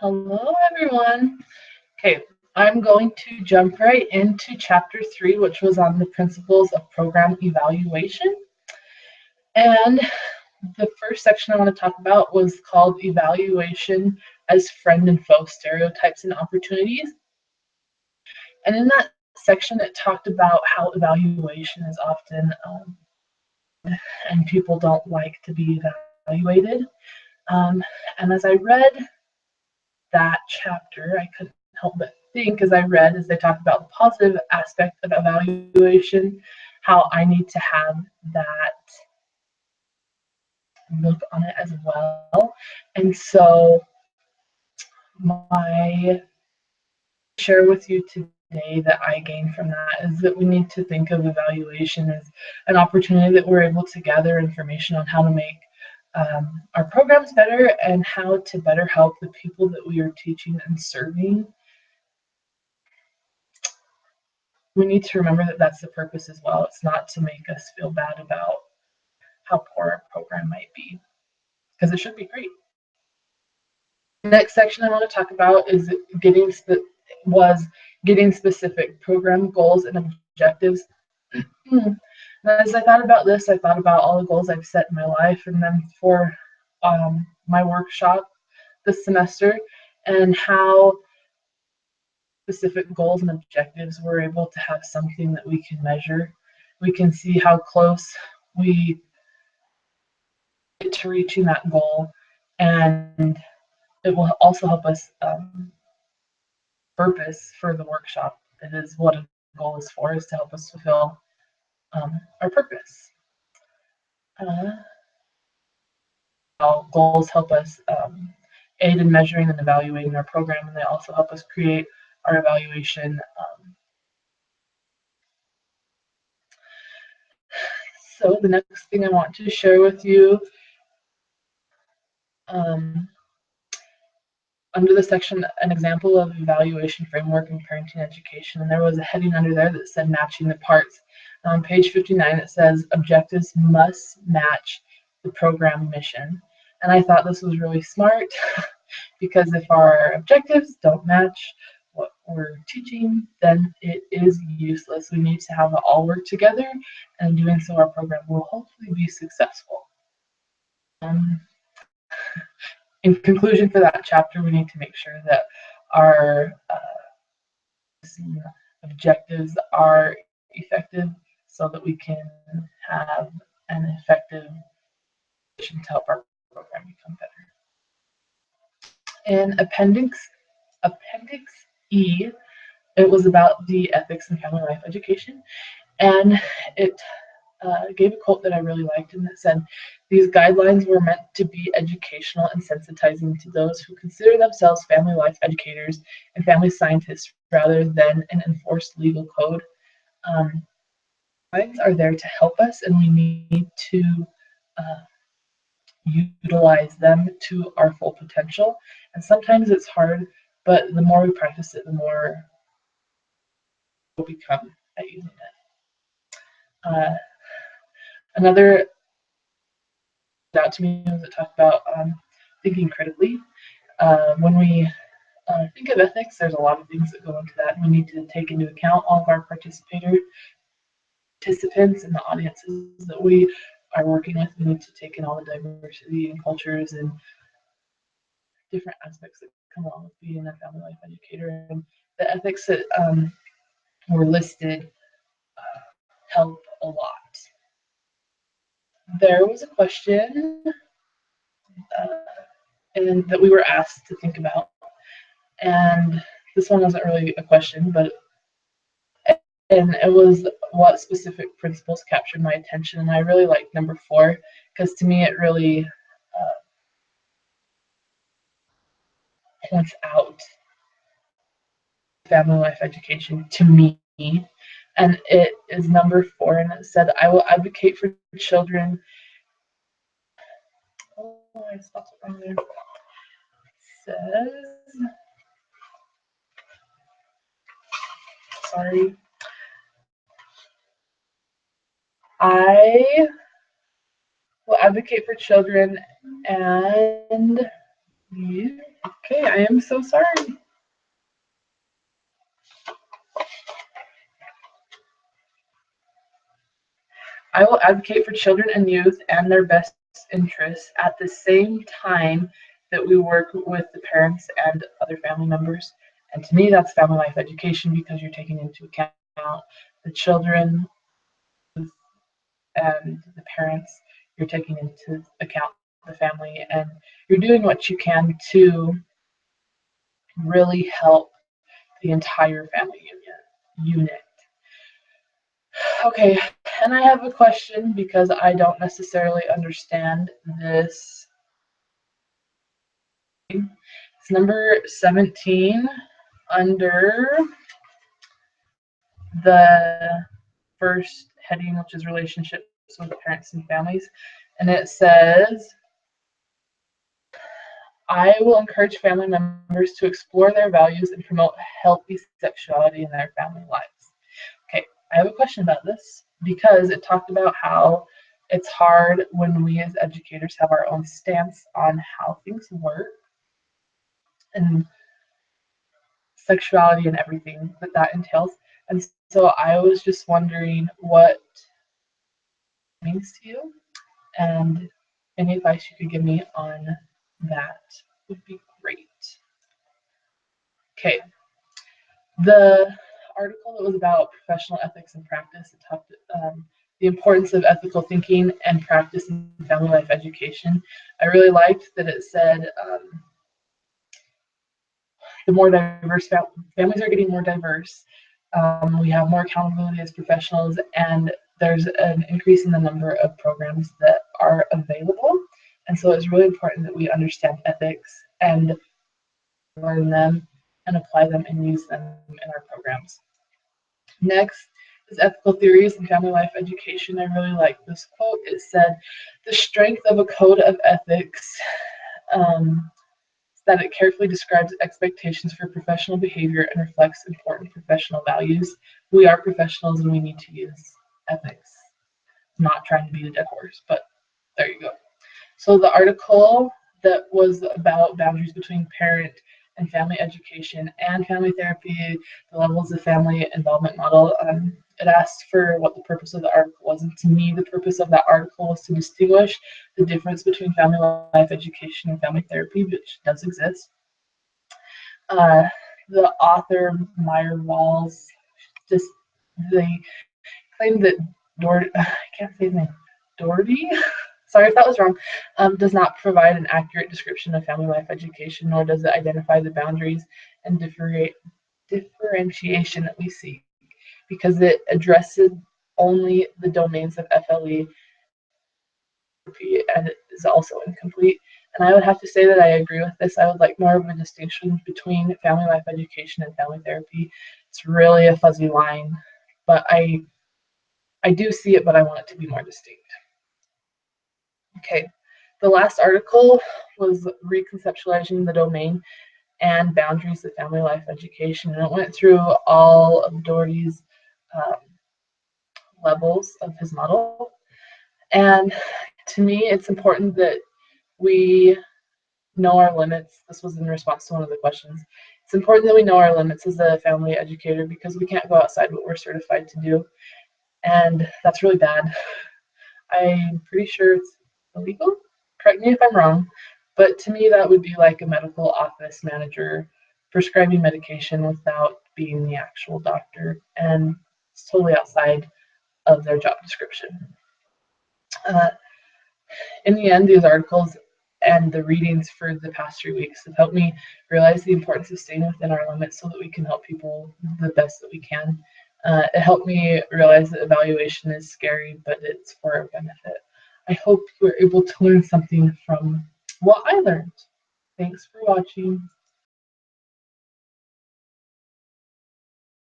Hello, everyone. Okay, I'm going to jump right into chapter 3, which was on the principles of program evaluation. And the first section I want to talk about was called Evaluation as Friend and Foe Stereotypes and Opportunities. And in that section, it talked about how evaluation is often, and people don't like to be evaluated. And as I read that chapter, I couldn't help but think as I read, as they talked about the positive aspect of evaluation, how I need to have that look on it as well. And so my share with you today that I gained from that is that we need to think of evaluation as an opportunity that we're able to gather information on how to make our programs better and how to better help the people that we are teaching and serving. We need to remember that that's the purpose as well. It's not to make us feel bad about how poor our program might be, because it should be great. The next section I want to talk about is getting specific program goals and objectives. As I thought about this, I thought about all the goals I've set in my life, and then for my workshop this semester, and how specific goals and objectives, we're able to have something that we can measure. We can see how close we get to reaching that goal, and it will also help us purpose for the workshop. It is what a goal is for, is to help us fulfill our purpose. Goals help us aid in measuring and evaluating our program, and they also help us create our evaluation. So the next thing I want to share with you, under the section, an example of evaluation framework in parenting education, and there was a heading under there that said matching the parts. On page 59, it says objectives must match the program mission. And I thought this was really smart because if our objectives don't match what we're teaching, then it is useless. We need to have it all work together, and in doing so, our program will hopefully be successful. In conclusion for that chapter, we need to make sure that our objectives are effective so that we can have an effective to help our program become better. In Appendix E, it was about the ethics in family life education, and it gave a quote that I really liked, and it said, "These guidelines were meant to be educational and sensitizing to those who consider themselves family life educators and family scientists rather than an enforced legal code." Guidelines are there to help us, and we need to utilize them to our full potential. And sometimes it's hard, but the more we practice it, the more we'll become at using it. Another out to me was it talked about thinking critically. When we think of ethics, there's a lot of things that go into that, and we need to take into account all of our participants and the audiences that we are working with. We need to take in all the diversity and cultures and different aspects that come along with being a family life educator. And the ethics that were listed help a lot. There was a question and that we were asked to think about, and this one wasn't really a question, but it was what specific principles captured my attention, and I really liked number 4 because to me it really points out family life education to me, and it is number 4, and it said, "I will advocate for children." Oh, I spelled it wrong there. It says, sorry. I will advocate for children and Okay, I am so sorry. I will advocate for children and youth and their best interests at the same time that we work with the parents and other family members. And to me, that's family life education because you're taking into account the children and the parents, you're taking into account the family, and you're doing what you can to really help the entire family unit. Okay, and I have a question because I don't necessarily understand this. It's number 17 under the first heading, which is relationships with parents and families. And it says, I will encourage family members to explore their values and promote healthy sexuality in their family lives. Okay, I have a question about this because it talked about how it's hard when we as educators have our own stance on how things work and sexuality and everything that that entails. And so I was just wondering what it means to you and any advice you could give me on that would be great. Okay, the article that was about professional ethics and practice, it talked the importance of ethical thinking and practice in family life education. I really liked that it said the more diverse families are getting more diverse. We have more accountability as professionals, and there's an increase in the number of programs that are available. And so it's really important that we understand ethics and learn them and apply them and use them in our programs. Next is ethical theories in family life education. I really like this quote. It said, the strength of a code of ethics that it carefully describes expectations for professional behavior and reflects important professional values. We are professionals and we need to use ethics. I'm not trying to beat a dead horse, but there you go. So the article that was about boundaries between parent and family education and family therapy, the levels of family involvement model, it asked for what the purpose of the article was. And to me, the purpose of that article was to distinguish the difference between family life education and family therapy, which does exist. Uh, the author, Meyer Walls, just they claim that I can't say his name, Doherty, sorry if that was wrong, does not provide an accurate description of family life education, nor does it identify the boundaries and differentiation that we seek, because it addresses only the domains of FLE and it is also incomplete. And I would have to say that I agree with this. I would like more of a distinction between family life education and family therapy. It's really a fuzzy line, but I do see it, but I want it to be more distinct. Okay, the last article was reconceptualizing the domain and boundaries of family life education, and it went through all of Doherty's um, levels of his model. And to me, it's important that we know our limits. This was in response to one of the questions. It's important that we know our limits as a family educator because we can't go outside what we're certified to do, and that's really bad. I'm pretty sure it's illegal. Correct me if I'm wrong, but to me that would be like a medical office manager prescribing medication without being the actual doctor, and it's totally outside of their job description. Uh, in the end, these articles and the readings for the past 3 weeks have helped me realize the importance of staying within our limits so that we can help people the best that we can. It helped me realize that evaluation is scary, but it's for our benefit. I hope you were able to learn something from what I learned. Thanks for watching.